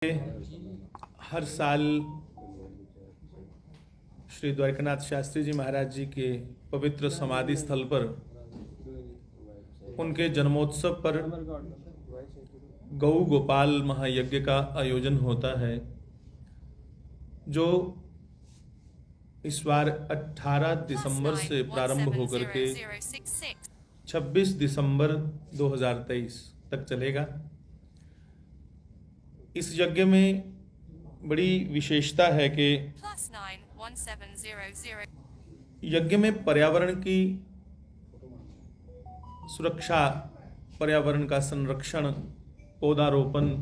हर साल श्री द्वारकानाथ शास्त्री जी महाराज जी के पवित्र समाधि स्थल पर उनके जन्मोत्सव पर गौ गोपाल महायज्ञ का आयोजन होता है, जो इस बार 18 दिसंबर से प्रारंभ होकर के 26 दिसंबर 2023 तक चलेगा। इस यज्ञ में बड़ी विशेषता है कि यज्ञ में पर्यावरण की सुरक्षा, पर्यावरण का संरक्षण, पौधारोपण,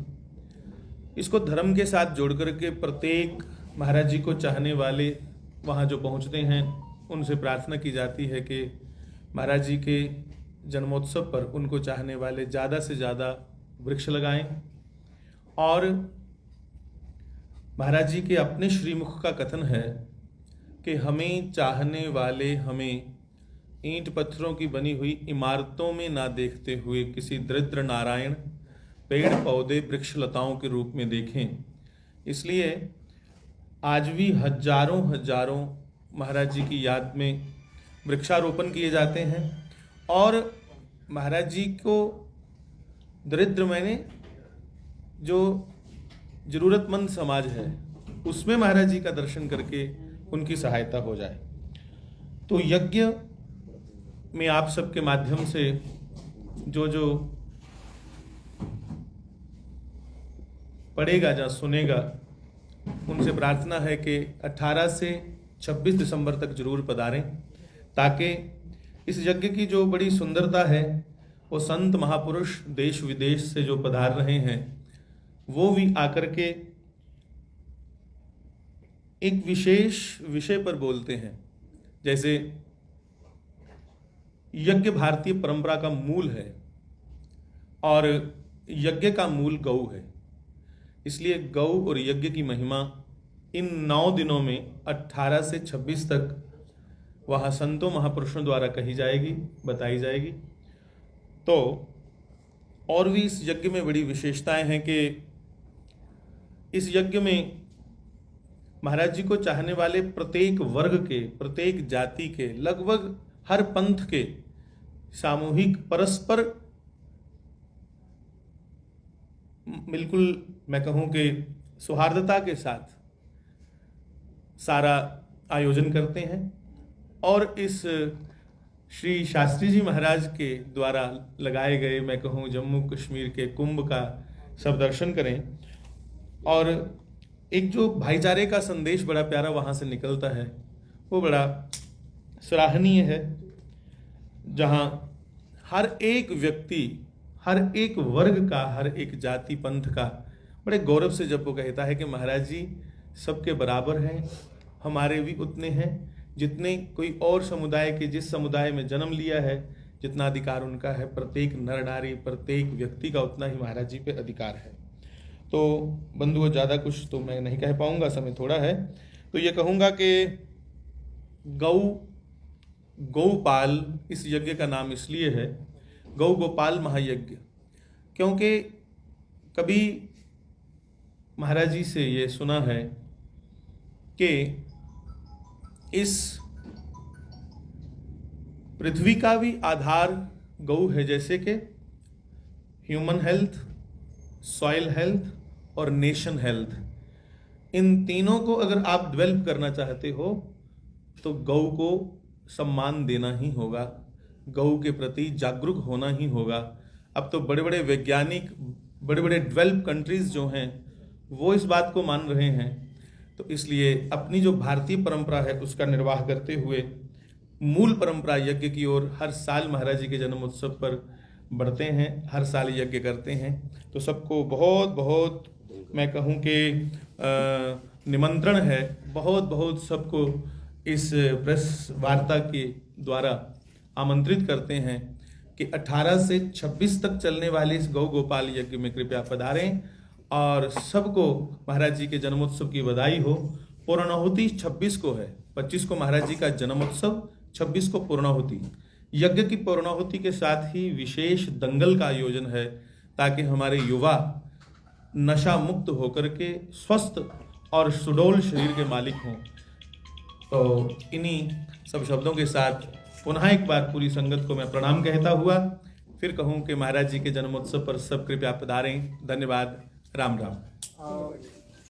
इसको धर्म के साथ जोड़ करके प्रत्येक महाराज जी को चाहने वाले वहाँ जो पहुँचते हैं उनसे प्रार्थना की जाती है कि महाराज जी के जन्मोत्सव पर उनको चाहने वाले ज़्यादा से ज़्यादा वृक्ष लगाएं। और महाराज जी के अपने श्रीमुख का कथन है कि हमें चाहने वाले हमें ईंट पत्थरों की बनी हुई इमारतों में ना देखते हुए किसी दरिद्र नारायण पेड़ पौधे वृक्ष लताओं के रूप में देखें। इसलिए आज भी हजारों महाराज जी की याद में वृक्षारोपण किए जाते हैं। और महाराज जी को दरिद्र मैंने जो जरूरतमंद समाज है उसमें महाराज जी का दर्शन करके उनकी सहायता हो जाए। तो यज्ञ में आप सबके माध्यम से जो पढ़ेगा या सुनेगा, उनसे प्रार्थना है कि 18 से 26 दिसंबर तक जरूर पधारें, ताकि इस यज्ञ की जो बड़ी सुंदरता है वो संत महापुरुष देश विदेश से जो पधार रहे हैं वो भी आकर के एक विशेष विषय पर बोलते हैं। जैसे यज्ञ भारतीय परंपरा का मूल है और यज्ञ का मूल गौ है, इसलिए गौ और यज्ञ की महिमा इन 9 दिनों में 18 से 26 तक वहाँ संतों महापुरुषों द्वारा कही जाएगी, बताई जाएगी। तो और भी इस यज्ञ में बड़ी विशेषताएं हैं कि इस यज्ञ में महाराज जी को चाहने वाले प्रत्येक वर्ग के, प्रत्येक जाति के, लगभग हर पंथ के सामूहिक परस्पर, बिल्कुल मैं कहूं कि सौहार्दता के साथ सारा आयोजन करते हैं। और इस श्री शास्त्री जी महाराज के द्वारा लगाए गए, मैं कहूं, जम्मू कश्मीर के कुंभ का सब दर्शन करें। और एक जो भाईचारे का संदेश बड़ा प्यारा वहाँ से निकलता है वो बड़ा सराहनीय है, जहाँ हर एक व्यक्ति, हर एक वर्ग का, हर एक जाति पंथ का बड़े गौरव से जब वो कहता है कि महाराज जी सबके बराबर हैं, हमारे भी उतने हैं जितने कोई और समुदाय के, जिस समुदाय में जन्म लिया है, जितना अधिकार उनका है, प्रत्येक नर नारी, प्रत्येक व्यक्ति का उतना ही महाराज जी पे अधिकार है। तो बंधुओं, ज़्यादा कुछ तो मैं नहीं कह पाऊँगा, समय थोड़ा है। तो ये कहूँगा कि गौपाल इस यज्ञ का नाम इसलिए है, गौ गोपाल महायज्ञ, क्योंकि कभी महाराज जी से ये सुना है कि इस पृथ्वी का भी आधार गौ है। जैसे कि ह्यूमन हेल्थ, सॉइल हेल्थ और नेशन हेल्थ, इन तीनों को अगर आप डेवलप करना चाहते हो तो गौ को सम्मान देना ही होगा, गौ के प्रति जागरूक होना ही होगा। अब तो बड़े बड़े वैज्ञानिक, बड़े बड़े डेवलप कंट्रीज जो हैं वो इस बात को मान रहे हैं। तो इसलिए अपनी जो भारतीय परंपरा है उसका निर्वाह करते हुए मूल परंपरा यज्ञ की ओर हर साल महाराज जी के जन्मोत्सव पर बढ़ते हैं, हर साल यज्ञ करते हैं। तो सबको बहुत बहुत मैं कहूँ कि निमंत्रण है, बहुत बहुत सबको इस प्रेस वार्ता के द्वारा आमंत्रित करते हैं कि 18 से 26 तक चलने वाले इस गौ गोपाल यज्ञ में कृपया पधारें और सबको महाराज जी के जन्मोत्सव की बधाई हो। पूर्णाहुति 26 को है, 25 को महाराज जी का जन्मोत्सव, 26 को पूर्णाहुति। यज्ञ की पूर्णाहुति के साथ ही विशेष दंगल का आयोजन है ताकि हमारे युवा नशा मुक्त होकर के स्वस्थ और सुडौल शरीर के मालिक हों। तो इन्हीं सब शब्दों के साथ पुनः एक बार पूरी संगत को मैं प्रणाम कहता हुआ फिर कहूँ कि महाराज जी के जन्मोत्सव पर सब कृपया पधारें। धन्यवाद। राम राम।